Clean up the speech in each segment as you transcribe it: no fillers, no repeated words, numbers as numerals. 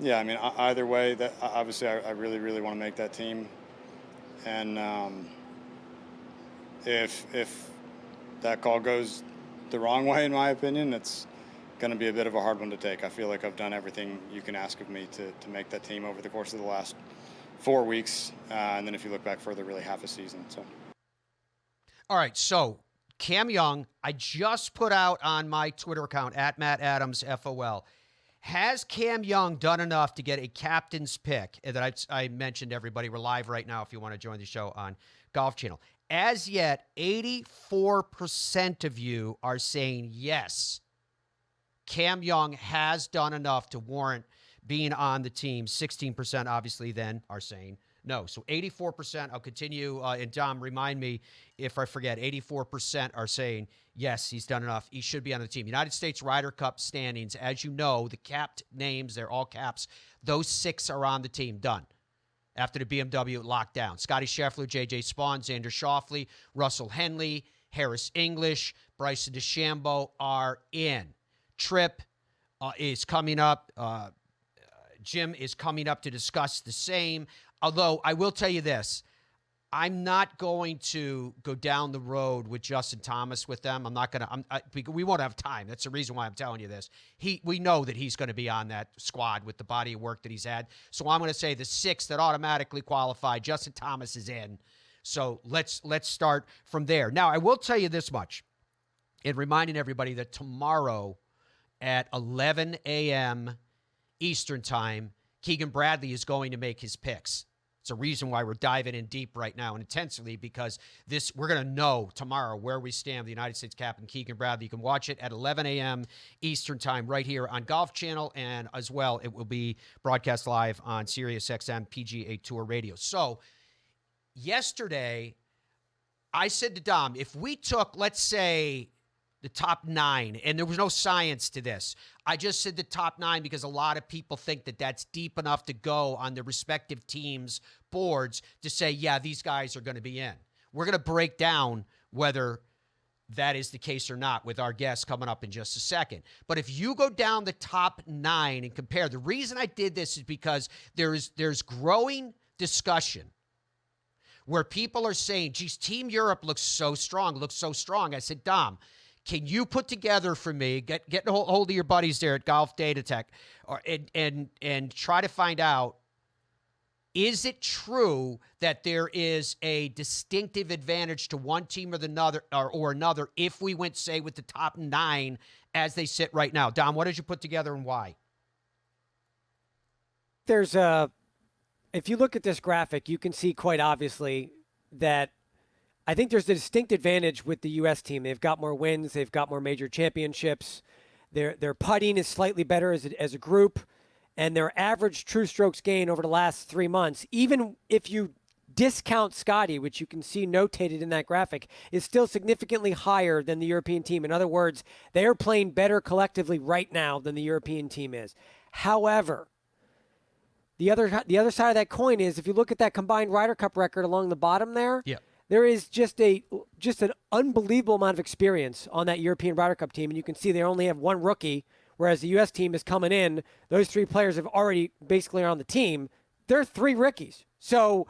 Yeah, I mean, either way, that obviously I really, really want to make that team. And if that call goes the wrong way, in my opinion, it's going to be a bit of a hard one to take. I feel like I've done everything you can ask of me to make that team over the course of the last 4 weeks. And then if you look back further, really half a season. So. All right, so Cam Young, I just put out on my Twitter account, at Matt Adams FOL. Has Cam Young done enough to get a captain's pick? That I mentioned, everybody. We're live right now if you want to join the show on Golf Channel. As yet, 84% of you are saying yes. Cam Young has done enough to warrant being on the team. 16% obviously then are saying no. So 84%, I'll continue. And Dom, remind me if I forget, 84% are saying, yes, he's done enough. He should be on the team. United States Ryder Cup standings, as you know, the capped names, they're all caps. Those 6 are on the team, done. After the BMW lockdown. Scotty Scheffler, J.J. Spawn, Xander Schauffele, Russell Henley, Harris English, Bryson DeChambeau are in. Tripp is coming up. Jim is coming up to discuss the same. Although I will tell you this, I'm not going to go down the road with Justin Thomas with them. I'm not going to. We won't have time. That's the reason why I'm telling you this. We know that he's going to be on that squad with the body of work that he's had. So I'm going to say the 6 that automatically qualify. Justin Thomas is in. So let's start from there. Now I will tell you this much, and reminding everybody that tomorrow at 11 a.m. Eastern Time, Keegan Bradley is going to make his picks. It's a reason why we're diving in deep right now and intensely, because we're going to know tomorrow where we stand with the United States Captain Keegan Bradley. You can watch it at 11 a.m. Eastern Time right here on Golf Channel, and as well, it will be broadcast live on SiriusXM PGA Tour Radio. So yesterday, I said to Dom, if we took, let's say, the top 9, and there was no science to this. I just said the top 9 because a lot of people think that that's deep enough to go on the respective teams' boards to say, yeah, these guys are going to be in. We're going to break down whether that is the case or not with our guests coming up in just a second. But if you go down the top 9 and compare, the reason I did this is because there's growing discussion where people are saying, geez, Team Europe looks so strong. I said, Dom, can you put together for me, get a hold of your buddies there at Golf Data Tech, and try to find out, is it true that there is a distinctive advantage to one team or another if we went, say, with the top 9 as they sit right now? Dom, what did you put together and why? If you look at this graphic, you can see quite obviously that I think there's a distinct advantage with the U.S. team. They've got more wins. They've got more major championships. Their putting is slightly better as a group, and their average true strokes gain over the last 3 months, even if you discount Scotty, which you can see notated in that graphic, is still significantly higher than the European team. In other words, they are playing better collectively right now than the European team is. However, the other side of that coin is if you look at that combined Ryder Cup record along the bottom there, yeah, there is just an unbelievable amount of experience on that European Ryder Cup team, and you can see they only have one rookie, whereas the U.S. team is coming in. Those 3 players have already basically are on the team. They're 3 rookies. So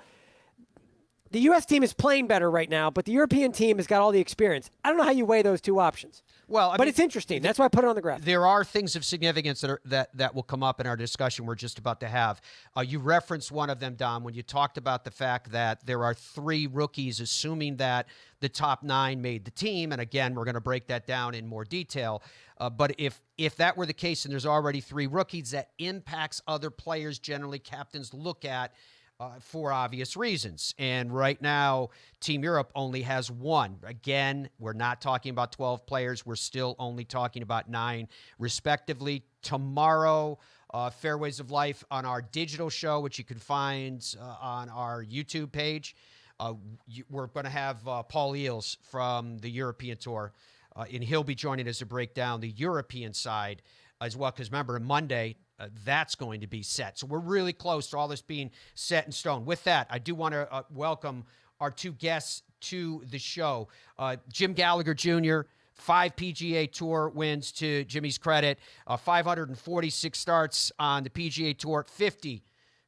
the U.S. team is playing better right now, but the European team has got all the experience. I don't know how you weigh those 2 options. Well, but it's interesting. That's why I put it on the graph. There are things of significance that will come up in our discussion we're just about to have. You referenced one of them, Dom, when you talked about the fact that there are 3 rookies, assuming that the top 9 made the team. And again, we're going to break that down in more detail. But if that were the case and there's already 3 rookies, that impacts other players generally captains look at for obvious reasons. And right now, Team Europe only has 1. Again, we're not talking about 12 players. We're still only talking about 9, respectively. Tomorrow, Fairways of Life on our digital show, which you can find on our YouTube page. We're going to have Paul Eales from the European Tour, and he'll be joining us to break down the European side as well. Because remember, Monday, that's going to be set. So we're really close to all this being set in stone. With that, I do want to welcome our 2 guests to the show. Jim Gallagher Jr., 5 PGA Tour wins to Jimmy's credit, 546 starts on the PGA Tour, 50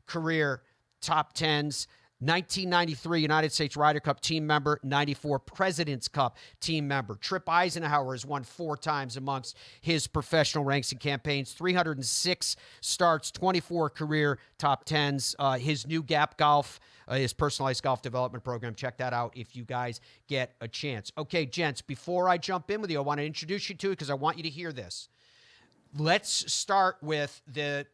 career top 10s. 1993 United States Ryder Cup team member, 94 President's Cup team member. Tripp Isenhour has won 4 times amongst his professional ranks and campaigns, 306 starts, 24 career top 10s. His new Gap Golf, his personalized golf development program. Check that out if you guys get a chance. Okay, gents, before I jump in with you, I want to introduce you to it because I want you to hear this. Let's start with the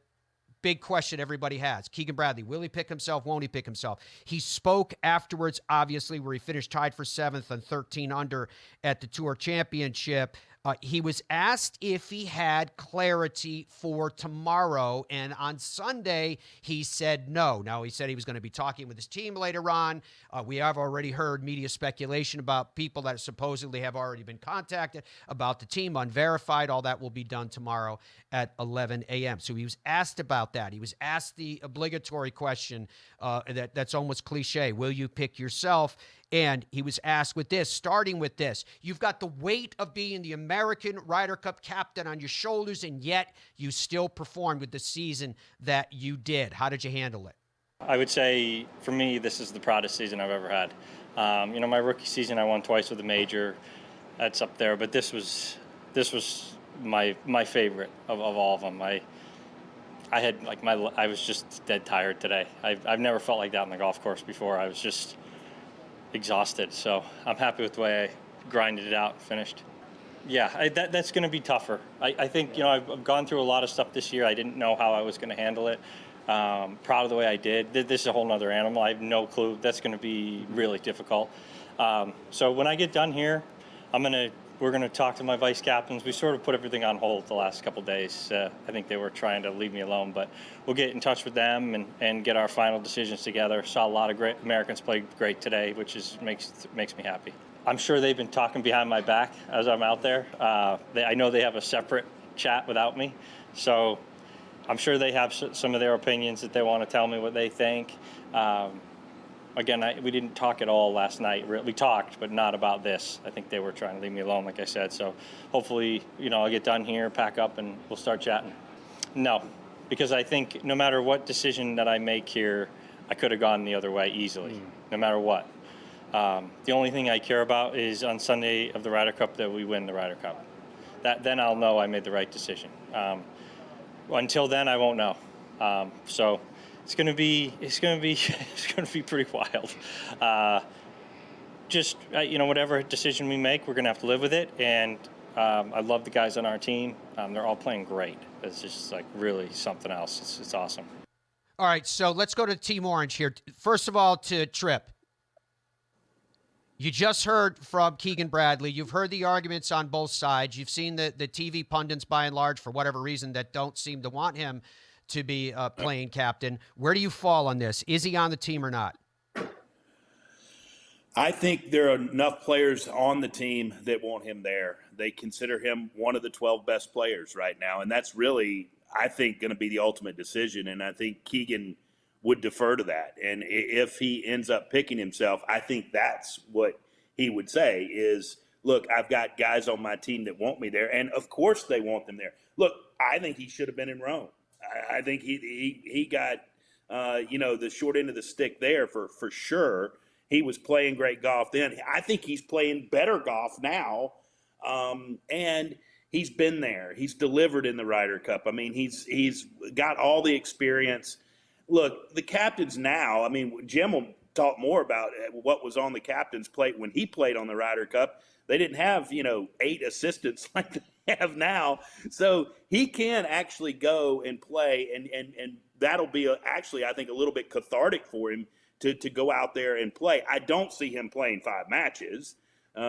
big question everybody has. Keegan Bradley, will he pick himself? Won't he pick himself? He spoke afterwards, obviously, where he finished tied for 7th and 13 under at the Tour Championship. He was asked if he had clarity for tomorrow, and on Sunday, he said no. Now, he said he was going to be talking with his team later on. We have already heard media speculation about people that supposedly have already been contacted about the team, unverified. All that will be done tomorrow at 11 a.m. So he was asked about that. He was asked the obligatory question that's almost cliche, will you pick yourself? And he was asked with this, starting with this, you've got the weight of being the American Ryder Cup captain on your shoulders, and yet you still performed with the season that you did. How did you handle it? I would say, for me, this is the proudest season I've ever had. My rookie season, I won twice with a major. That's up there, but this was my favorite of all of them. I was just dead tired today. I've never felt like that on the golf course before. I was just exhausted, so I'm happy with the way I grinded it out and finished. Yeah, that's going to be tougher. I think, I've gone through a lot of stuff this year. I didn't know how I was going to handle it. Proud of the way I did. This is a whole nother animal. I have no clue. That's going to be really difficult. So when I get done here, we're going to talk to my vice captains. We sort of put everything on hold the last couple of days. I think they were trying to leave me alone, but we'll get in touch with them and get our final decisions together. Saw a lot of great Americans play great today, which makes me happy. I'm sure they've been talking behind my back as I'm out there. I know they have a separate chat without me, so I'm sure they have some of their opinions that they want to tell me what they think. Again, we didn't talk at all last night. We talked, but not about this. I think they were trying to leave me alone, like I said. So hopefully, I'll get done here, pack up, and we'll start chatting. No, because I think no matter what decision that I make here, I could have gone the other way easily, no matter what. The only thing I care about is on Sunday of the Ryder Cup that we win the Ryder Cup. Then I'll know I made the right decision. Until then, I won't know. So. It's gonna be pretty wild. Whatever decision we make, we're gonna have to live with it. And I love the guys on our team. They're all playing great. It's just really something else. It's awesome. All right, so let's go to Team Orange here. First of all, to Tripp. You just heard from Keegan Bradley. You've heard the arguments on both sides. You've seen the TV pundits, by and large, for whatever reason, that don't seem to want him to be playing captain. Where do you fall on this? Is he on the team or not? I think there are enough players on the team that want him there. They consider him one of the 12 best players right now, and that's really, I think, going to be the ultimate decision, and I think Keegan would defer to that. And if he ends up picking himself, I think that's what he would say is, look, I've got guys on my team that want me there, and of course they want them there. Look, I think he should have been in Rome. I think he got, the short end of the stick there for sure. He was playing great golf then. I think he's playing better golf now, and he's been there. He's delivered in the Ryder Cup. I mean, he's got all the experience. Look, the captains now, Jim will talk more about what was on the captain's plate when he played on the Ryder Cup. They didn't have, 8 assistants like they have now. So he can actually go and play, and that'll be actually, I think, a little bit cathartic for him to go out there and play. I don't see him playing 5 matches.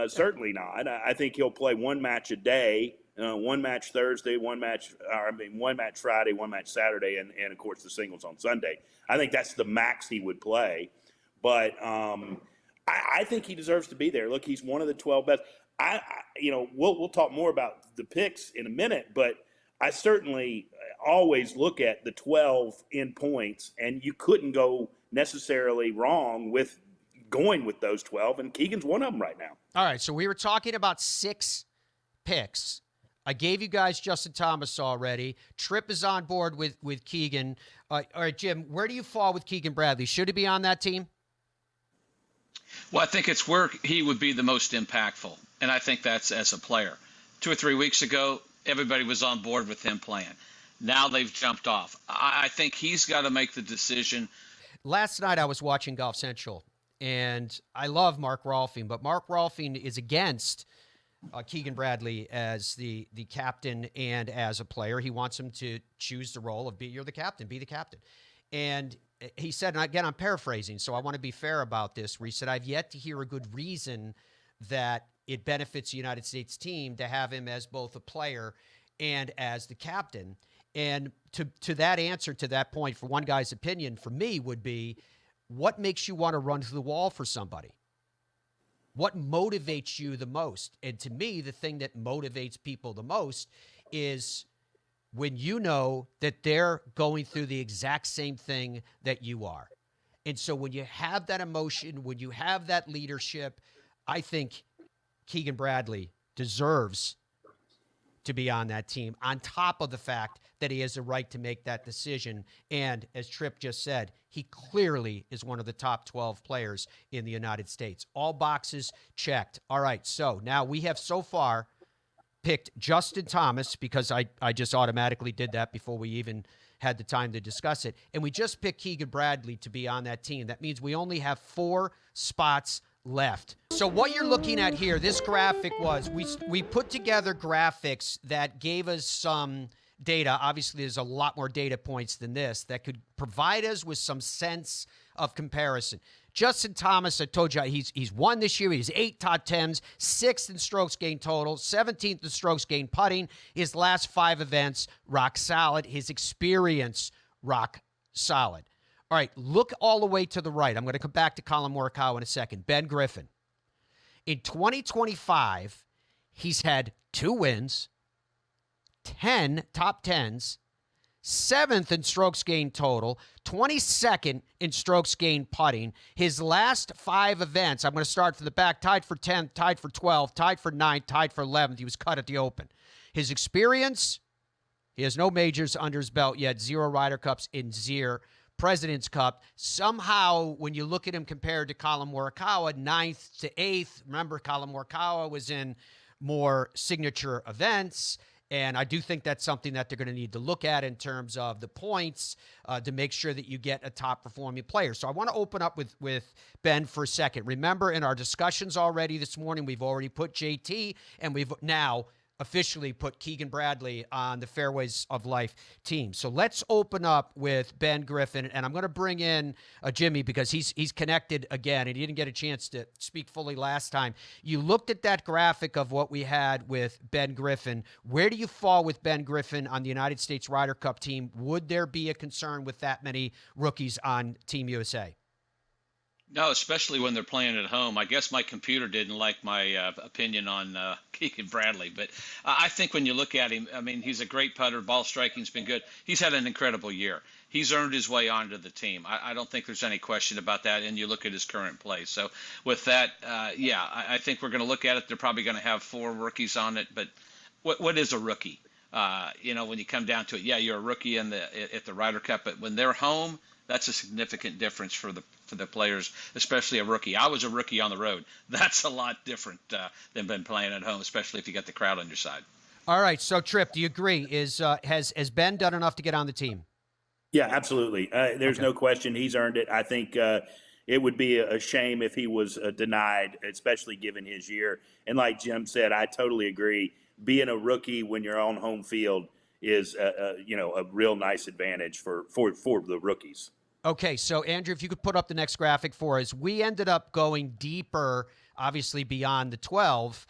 Certainly not. I think he'll play 1 match a day, 1 match Thursday, 1 match Friday, 1 match Saturday, and of course the singles on Sunday. I think that's the max he would play. But I think he deserves to be there. Look, he's one of the 12 best. We'll talk more about the picks in a minute, but I certainly always look at the 12 in points, and you couldn't go necessarily wrong with going with those 12, and Keegan's one of them right now. All right, so we were talking about 6 picks. I gave you guys Justin Thomas already. Tripp is on board with Keegan. All right, Jim, where do you fall with Keegan Bradley? Should he be on that team? Well, I think it's where he would be the most impactful, and I think that's as a player. 2 or 3 weeks ago, everybody was on board with him playing. Now they've jumped off. I think he's got to make the decision. Last night I was watching Golf Central, and I love Mark Rolfing, but Mark Rolfing is against Keegan Bradley as the captain and as a player. He wants him to choose the role of you're the captain, be the captain. And he said, and again, I'm paraphrasing, so I want to be fair about this, where he said, I've yet to hear a good reason that it benefits the United States team to have him as both a player and as the captain. And to that answer, to that point, for one guy's opinion, for me, would be, what makes you want to run to the wall for somebody? What motivates you the most? And to me, the thing that motivates people the most is when you know that they're going through the exact same thing that you are. And so when you have that emotion, when you have that leadership, I think Keegan Bradley deserves to be on that team, on top of the fact that he has the right to make that decision. And as Tripp just said, he clearly is one of the top 12 players in the United States. All boxes checked. All right, so now we have so far picked Justin Thomas, because I just automatically did that before we even had the time to discuss it. And we just picked Keegan Bradley to be on that team. That means we only have 4 spots left. So what you're looking at here, this graphic was, we put together graphics that gave us some data. Obviously, there's a lot more data points than this that could provide us with some sense of comparison. Justin Thomas, I told you, he's won this year. He's 8 top 10s, 6th in strokes gained total, 17th in strokes gained putting. His last 5 events, rock solid. His experience, rock solid. All right, look all the way to the right. I'm going to come back to Colin Morikawa in a second. Ben Griffin. In 2025, he's had 2 wins, 10 top 10s, 7th in strokes gained total, 22nd in strokes gained putting. His last 5 events, I'm going to start from the back, tied for 10th, tied for 12th, tied for 9th, tied for 11th. He was cut at the Open. His experience, he has no majors under his belt yet, 0 Ryder Cups in 0 President's Cup. Somehow, when you look at him compared to Colin Morikawa, 9th to 8th, remember Colin Morikawa was in more signature events, and I do think that's something that they're going to need to look at in terms of the points to make sure that you get a top-performing player. So I want to open up with Ben for a second. Remember, in our discussions already this morning, we've already put JT, and we've now officially put Keegan Bradley on the Fairways of Life team. So let's open up with Ben Griffin, and I'm going to bring in Jimmy because he's connected again, and he didn't get a chance to speak fully last time. You looked at that graphic of what we had with Ben Griffin. Where do you fall with Ben Griffin on the United States Ryder Cup team? Would there be a concern with that many rookies on Team USA? No, especially when they're playing at home. I guess my computer didn't like my opinion on Keegan Bradley, but I think when you look at him, I mean, he's a great putter. Ball striking's been good. He's had an incredible year. He's earned his way onto the team. I don't think there's any question about that, and you look at his current play. So with that, I think we're going to look at it. They're probably going to have 4 rookies on it, but what is a rookie? When you come down to it, you're a rookie at the Ryder Cup, but when they're home, that's a significant difference for the players, especially a rookie. I was a rookie on the road. That's a lot different than been playing at home, especially if you got the crowd on your side. All right, so Tripp, do you agree? Has Ben done enough to get on the team? Yeah, absolutely. There's no question he's earned it. I think it would be a shame if he was denied, especially given his year. And like Jim said, I totally agree. Being a rookie when you're on home field is a real nice advantage for the rookies. Okay, so Andrew, if you could put up the next graphic for us. We ended up going deeper, obviously beyond the 12,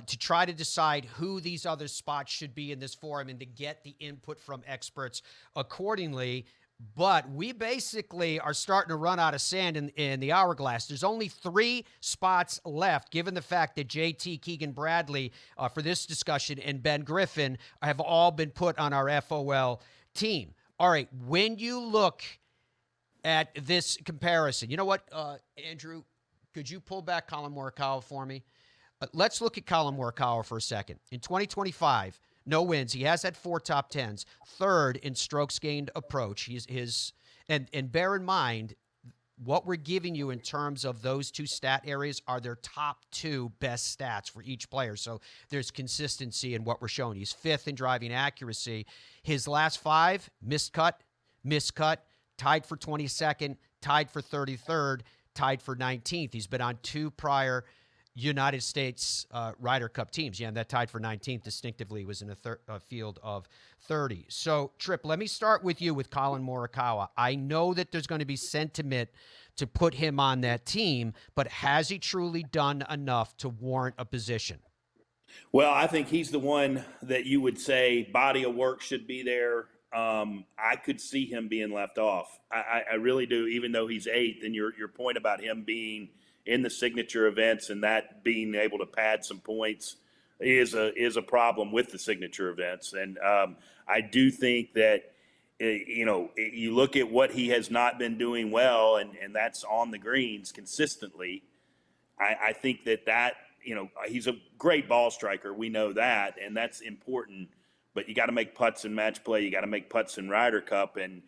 to try to decide who these other spots should be in this forum and to get the input from experts accordingly. But we basically are starting to run out of sand in the hourglass. There's only 3 spots left, given the fact that JT, Keegan Bradley, for this discussion, and Ben Griffin have all been put on our FOL team. All right, when you look at this comparison, you know what, Andrew, could you pull back Colin Morikawa for me? Let's look at Colin Morikawa for a second. In 2025, no wins. He has had 4 top 10s, third in strokes gained approach. And bear in mind, what we're giving you in terms of those 2 stat areas are their top 2 best stats for each player. So there's consistency in what we're showing. He's 5th in driving accuracy. His last 5, missed cut, tied for 22nd, tied for 33rd, tied for 19th. He's been on 2 prior United States Ryder Cup teams. Yeah, and that tied for 19th distinctively was in a field of 30. So, Tripp, let me start with you with Colin Morikawa. I know that there's going to be sentiment to put him on that team, but has he truly done enough to warrant a position? Well, I think he's the one that you would say body of work should be there. I could see him being left off. I really do, even though he's 8th. And your point about him being in the signature events and that being able to pad some points is a problem with the signature events. And I do think that, you look at what he has not been doing well, and that's on the greens consistently. I think that he's a great ball striker. We know that, and that's important. But you got to make putts in match play. You got to make putts in Ryder Cup. And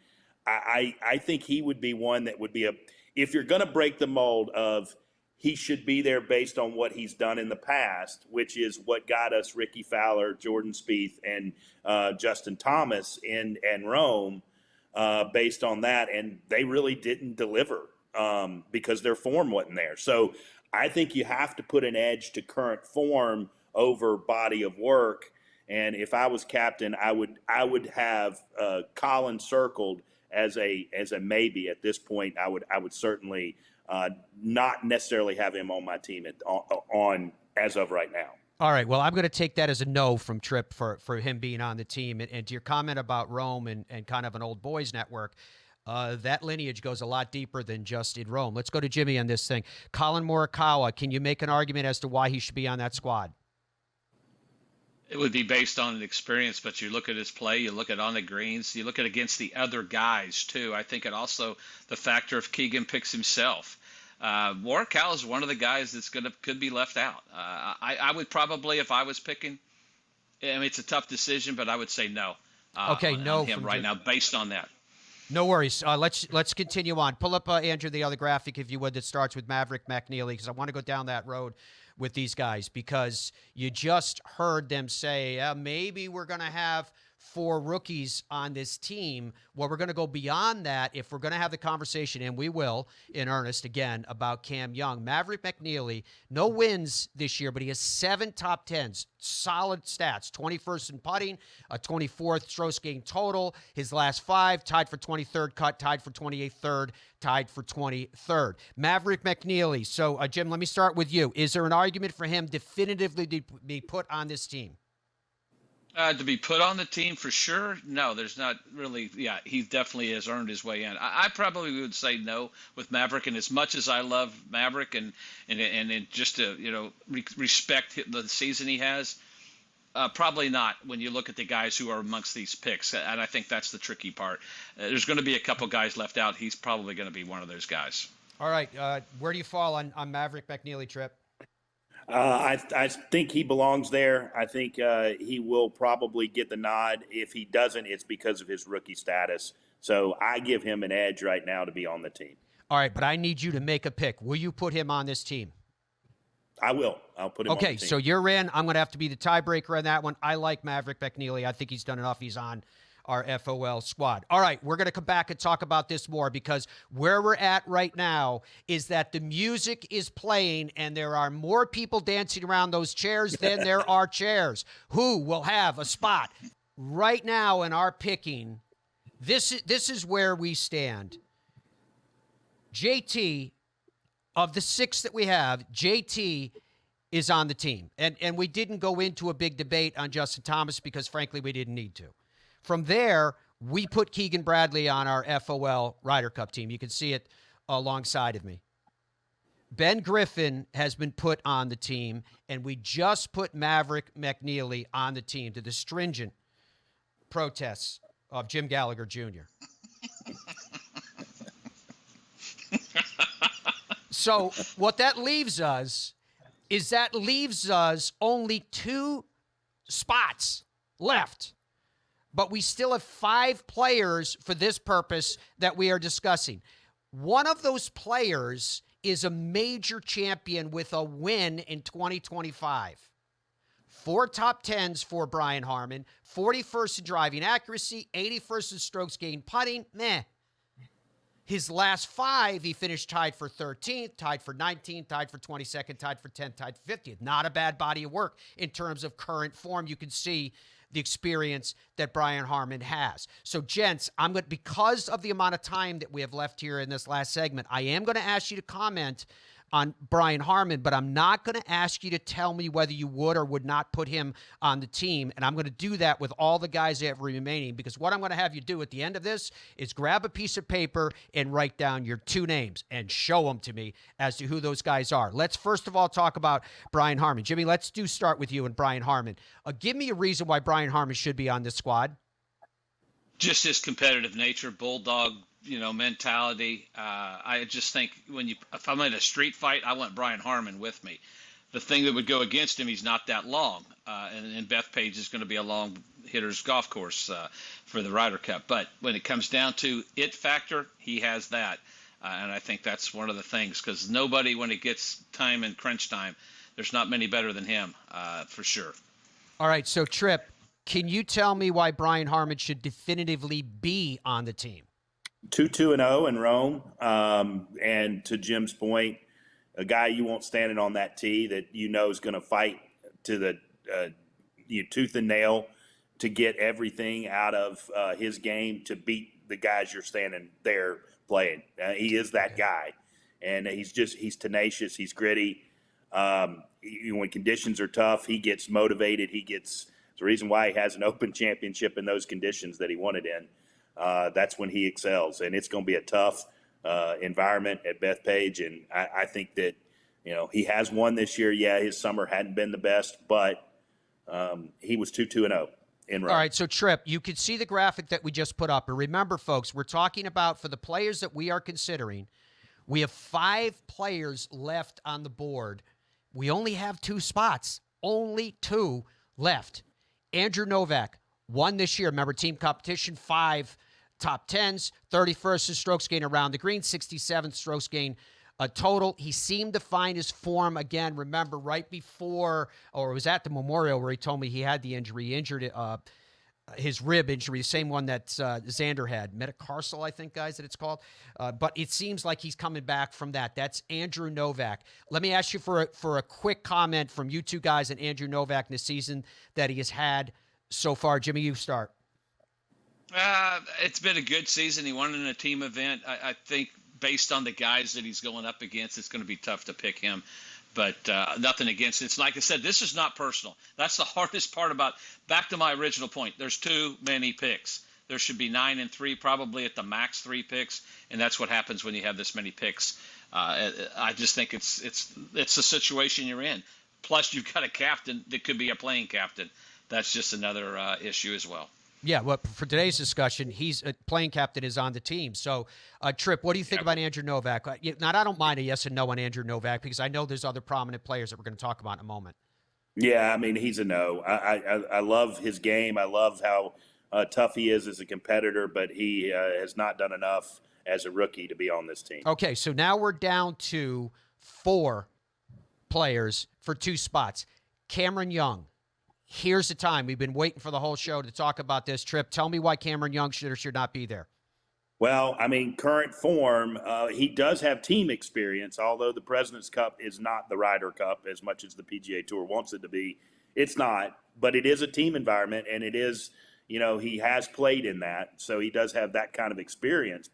I think he would be one that would be if you're going to break the mold of he should be there based on what he's done in the past, which is what got us Ricky Fowler, Jordan Spieth, and Justin Thomas in Rome based on that. And they really didn't deliver because their form wasn't there. So I think you have to put an edge to current form over body of work. And if I was captain, I would have Colin circled as a maybe at this point. I would certainly not necessarily have him on my team on as of right now. All right. Well, I'm going to take that as a no from Tripp for him being on the team. And to your comment about Rome and kind of an old boys network, that lineage goes a lot deeper than just in Rome. Let's go to Jimmy on this thing. Colin Morikawa, can you make an argument as to why he should be on that squad? It would be based on an experience, but you look at his play, you look at on the greens, you look at against the other guys too. I think it also the factor if Keegan picks himself. Morikawa is one of the guys that's could be left out. I would probably, if I was picking, I mean, it's a tough decision, but I would say no. No on him right now based on that. No worries. Let's continue on. Pull up, Andrew, the other graphic, if you would, that starts with Maverick McNealy, because I want to go down that road with these guys, because you just heard them say, maybe we're going to have 4 rookies on this team. Well, we're going to go beyond that if we're going to have the conversation, and we will in earnest again, about Cam Young. Maverick McNealy, no wins this year, but he has 7 top 10s. Solid stats. 21st in putting, a 24th strokes gained total. His last 5, tied for 23rd cut, tied for 28th third, tied for 23rd. Maverick McNealy. So, Jim, let me start with you. Is there an argument for him definitively to be put on this team? To be put on the team for sure? No, there's not really. Yeah, he definitely has earned his way in. I probably would say no with Maverick, and as much as I love Maverick and just to respect the season he has, probably not when you look at the guys who are amongst these picks. And I think that's the tricky part. There's going to be a couple guys left out. He's probably going to be one of those guys. All right, where do you fall on Maverick McNealy, Tripp? I think he belongs there. I think he will probably get the nod. If he doesn't, it's because of his rookie status. So I give him an edge right now to be on the team. All right, but I need you to make a pick. Will you put him on this team? I will. I'll put him on the team. Okay, so you're in. I'm going to have to be the tiebreaker on that one. I like Maverick McNealy. I think he's done enough. He's on our FOL squad. All right, we're going to come back and talk about this more, because where we're at right now is that the music is playing and there are more people dancing around those chairs than there are chairs. Who will have a spot? Right now in our picking, this is where we stand. JT, of the 6 that we have, JT is on the team. And we didn't go into a big debate on Justin Thomas because, frankly, we didn't need to. From there, we put Keegan Bradley on our FOL Ryder Cup team. You can see it alongside of me. Ben Griffin has been put on the team, and we just put Maverick McNealy on the team to the stringent protests of Jim Gallagher Jr. So what that leaves us is that leaves us only 2 spots left. But we still have 5 players for this purpose that we are discussing. One of those players is a major champion with a win in 2025. 4 top 10s for Brian Harman, 41st in driving accuracy, 81st in strokes gained putting. Meh. His last 5, he finished tied for 13th, tied for 19th, tied for 22nd, tied for 10th, tied for 50th. Not a bad body of work in terms of current form. You can see the experience that Brian Harman has. So, gents, because of the amount of time that we have left here in this last segment, I am going to ask you to comment on Brian Harman, but I'm not going to ask you to tell me whether you would or would not put him on the team. And I'm going to do that with all the guys that have remaining, because what I'm going to have you do at the end of this is grab a piece of paper and write down your 2 names and show them to me as to who those guys are. Let's first of all talk about Brian Harman. Jimmy, let's start with you and Brian Harman. Give me a reason why Brian Harman should be on this squad. Just his competitive nature, bulldog, mentality. I just think if I'm in a street fight, I want Brian Harman with me. The thing that would go against him, he's not that long. And Bethpage is going to be a long hitter's golf course for the Ryder Cup. But when it comes down to it factor, he has that. And I think that's one of the things, because nobody, when it gets time and crunch time, there's not many better than him, for sure. All right, so Tripp, can you tell me why Brian Harman should definitively be on the team? 2-2-0 in Rome. And to Jim's point, a guy you want standing on that tee that is going to fight to the tooth and nail to get everything out of his game to beat the guys you're standing there playing. He is that guy. And he's tenacious. He's gritty. When conditions are tough, he gets motivated. It's the reason why he has an Open Championship in those conditions that he wanted in. That's when he excels, and it's going to be a tough environment at Bethpage. And I think that he has won this year. Yeah, his summer hadn't been the best, but he was 2-2-0 in Rome. All right, so Tripp, you can see the graphic that we just put up. And remember, folks, we're talking about, for the players that we are considering, we have 5 players left on the board. We only have 2 spots, only 2 left. Andrew Novak won this year. Remember, team competition, 5 top 10s, 31st in strokes gained around the green, 67th strokes gained total. He seemed to find his form again. Remember, right before, or it was at the Memorial where he told me he had the injury. He injured his rib injury, the same one that Xander had. Metatarsal, I think, guys, that it's called. But it seems like he's coming back from that. That's Andrew Novak. Let me ask you for a quick comment from you 2 guys and Andrew Novak in the season that he has had so far. Jimmy, you start. It's been a good season. He won in a team event. I think based on the guys that he's going up against, it's going to be tough to pick him. But nothing against it. It's like I said, this is not personal. That's the hardest part about, back to my original point, there's too many picks. There should be 9 and 3, probably at the max 3 picks, and that's what happens when you have this many picks. I just think it's the situation you're in. Plus, you've got a captain that could be a playing captain. That's just another issue as well. Yeah, well, for today's discussion, he's a playing captain is on the team. So, Tripp, what do you think about Andrew Novak? Now, I don't mind a yes and no on Andrew Novak because I know there's other prominent players that we're going to talk about in a moment. Yeah, I mean, he's a no. I love his game. I love how tough he is as a competitor, but he has not done enough as a rookie to be on this team. Okay, so now we're down to 4 players for 2 spots. Cameron Young. Here's the time. We've been waiting for the whole show to talk about this. Tripp, tell me why Cameron Young should or should not be there. Well, I mean, current form, he does have team experience, although the President's Cup is not the Ryder Cup as much as the PGA Tour wants it to be. It's not, but it is a team environment, and it is, he has played in that, so he does have that kind of experience.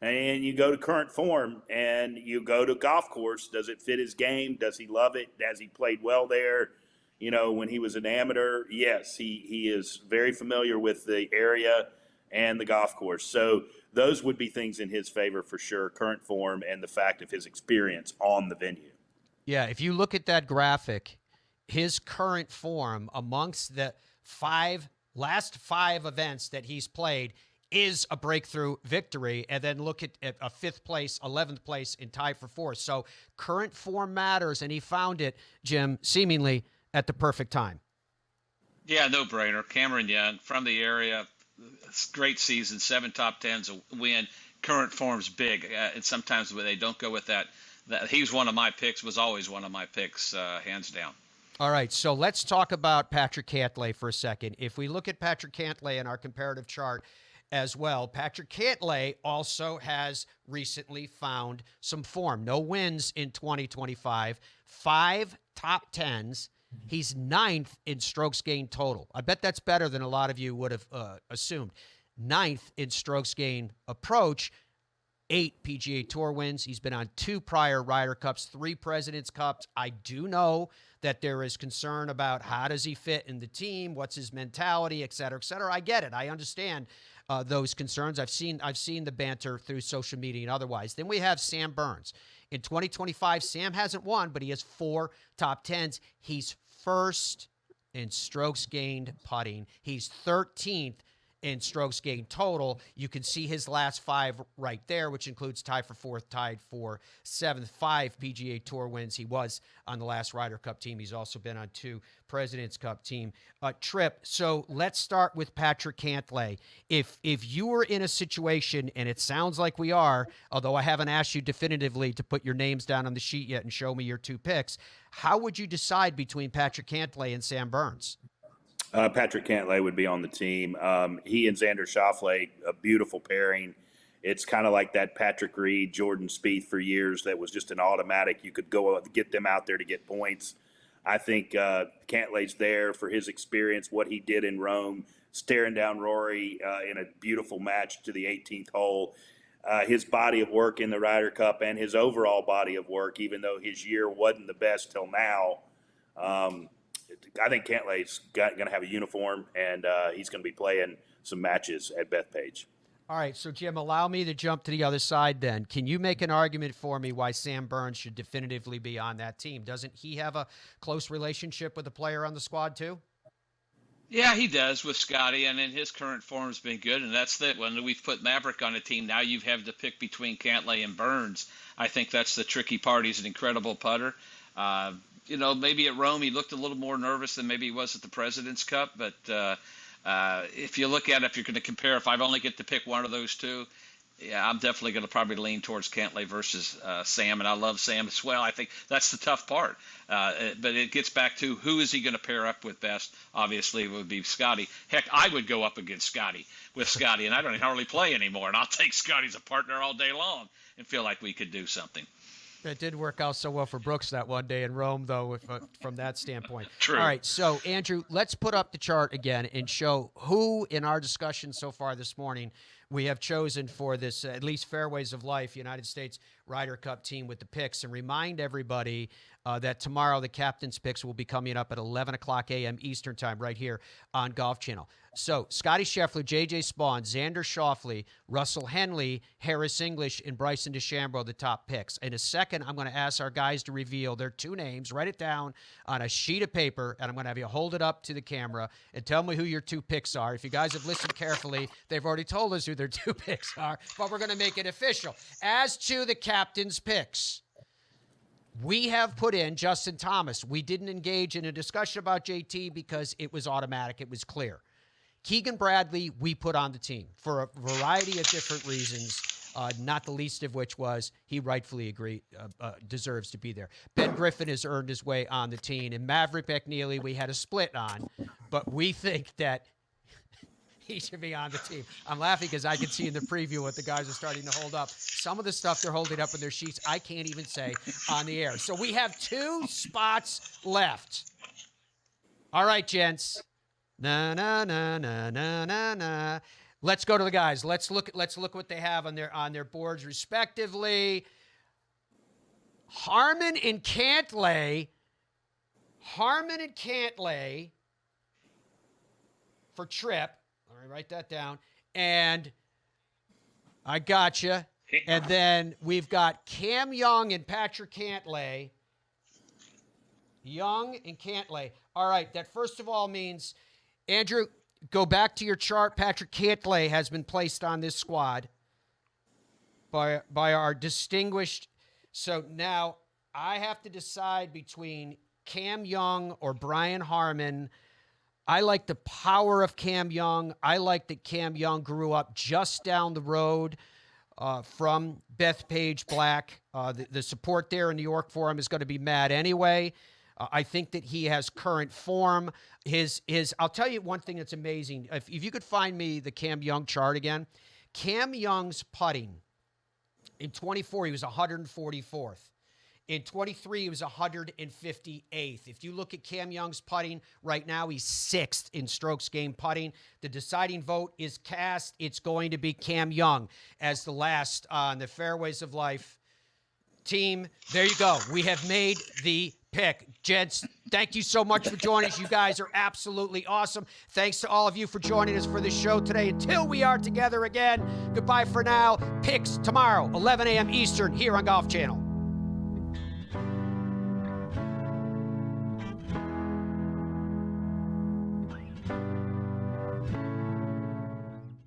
And you go to current form, and you go to golf course, does it fit his game? Does he love it? Has he played well there? When he was an amateur, yes, he is very familiar with the area and the golf course. So those would be things in his favor for sure, current form and the fact of his experience on the venue. Yeah, if you look at that graphic, his current form amongst the last five events that he's played, is a breakthrough victory, and then look at a 5th place, 11th place, and tie for 4th. So current form matters, and he found it, Jim, seemingly at the perfect time. Yeah, no brainer. Cameron Young from the area, great season, 7 top 10s, a win. Current form's big, and sometimes they don't go with that. He's one of my picks, was always one of my picks, hands down. All right, so let's talk about Patrick Cantlay for a second. If we look at Patrick Cantlay in our comparative chart as well, Patrick Cantlay also has recently found some form. No wins in 2025, 5 top 10s. He's 9th in strokes gained total. I bet that's better than a lot of you would have assumed. 9th in strokes gained approach, 8 PGA Tour wins. He's been on 2 prior Ryder Cups, 3 President's Cups. I do know that there is concern about how does he fit in the team, what's his mentality, et cetera, et cetera. I get it. I understand those concerns. I've seen the banter through social media and otherwise. Then we have Sam Burns. In 2025, Sam hasn't won, but he has 4 top 10s. He's 1st in strokes gained putting. He's 13th in strokes gained total. You can see his last 5 right there, which includes tied for 4th, tied for 7th, 5 PGA Tour wins. He was on the last Ryder Cup team. He's also been on 2 President's Cup team. Tripp, so let's start with Patrick Cantlay. If you were in a situation, and it sounds like we are, although I haven't asked you definitively to put your names down on the sheet yet and show me your 2 picks, how would you decide between Patrick Cantlay and Sam Burns? Patrick Cantlay would be on the team. He and Xander Schauffele, a beautiful pairing. It's kind of like that Patrick Reed, Jordan Spieth for years that was just an automatic. You could go get them out there to get points. I think Cantlay's there for his experience, what he did in Rome, staring down Rory in a beautiful match to the 18th hole. His body of work in the Ryder Cup and his overall body of work, even though his year wasn't the best till now, I think Cantlay's going to have a uniform, and he's going to be playing some matches at Bethpage. All right, so Jim, allow me to jump to the other side then. Can you make an argument for me why Sam Burns should definitively be on that team? Doesn't he have a close relationship with a player on the squad too? Yeah, he does with Scotty, and in his current form has been good, and that's that. When we've put Maverick on a team, now you have to pick between Cantlay and Burns. I think that's the tricky part. He's an incredible putter. Maybe at Rome he looked a little more nervous than maybe he was at the President's Cup. But if you look at it, if you're going to compare, if I only get to pick one of those 2, yeah, I'm definitely going to probably lean towards Cantlay versus Sam, and I love Sam as well. I think that's the tough part. But it gets back to who is he going to pair up with best? Obviously, it would be Scotty. Heck, I would go up against Scotty, and I don't hardly play anymore, and I'll take Scotty as a partner all day long and feel like we could do something. It did work out so well for Brooks that one day in Rome, though, from that standpoint. True. All right, so, Andrew, let's put up the chart again and show who, in our discussion so far this morning, we have chosen for this, at least Fairways of Life, United States Ryder Cup team with the picks, and remind everybody that tomorrow the captain's picks will be coming up at 11 o'clock a.m. Eastern time right here on Golf Channel. So, Scotty Scheffler, J.J. Spawn, Xander Schauffele, Russell Henley, Harris English, and Bryson DeChambeau, the top picks. In a second, I'm going to ask our guys to reveal their 2 names. Write it down on a sheet of paper, and I'm going to have you hold it up to the camera and tell me who your 2 picks are. If you guys have listened carefully, they've already told us who their 2 picks are, but we're going to make it official. As to the captain's picks, we have put in Justin Thomas. We didn't engage in a discussion about JT because it was automatic. It was clear. Keegan Bradley, we put on the team for a variety of different reasons, not the least of which was he rightfully deserves to be there. Ben Griffin has earned his way on the team, and Maverick McNeely we had a split on, but we think that he should be on the team. I'm laughing because I can see in the preview what the guys are starting to hold up. Some of the stuff they're holding up in their sheets, I can't even say on the air. So we have 2 spots left. All right, gents. Na na na na na na na. Let's go to the guys. Let's look what they have on their boards respectively. Harman and Cantlay for Tripp. All right, write that down. And I gotcha. And then we've got Cam Young and Patrick Cantlay. Young and Cantlay. All right, that first of all means, Andrew, go back to your chart. Patrick Cantlay has been placed on this squad by our distinguished. So now I have to decide between Cam Young or Brian Harman. I like the power of Cam Young. I like that Cam Young grew up just down the road from Bethpage Black. The support there in New York for him is going to be mad anyway. I think that he has current form. I'll tell you one thing that's amazing. If you could find me the Cam Young chart again, Cam Young's putting in 24, he was 144th. In 23, he was 158th. If you look at Cam Young's putting right now, he's 6th in strokes gained putting. The deciding vote is cast. It's going to be Cam Young as the last on the Fairways of Life team. There you go. We have made the pick. Gents, thank you so much for joining us. You guys are absolutely awesome. Thanks to all of you for joining us for this show today. Until we are together again, goodbye for now. Picks tomorrow, 11 a.m. Eastern, here on Golf Channel.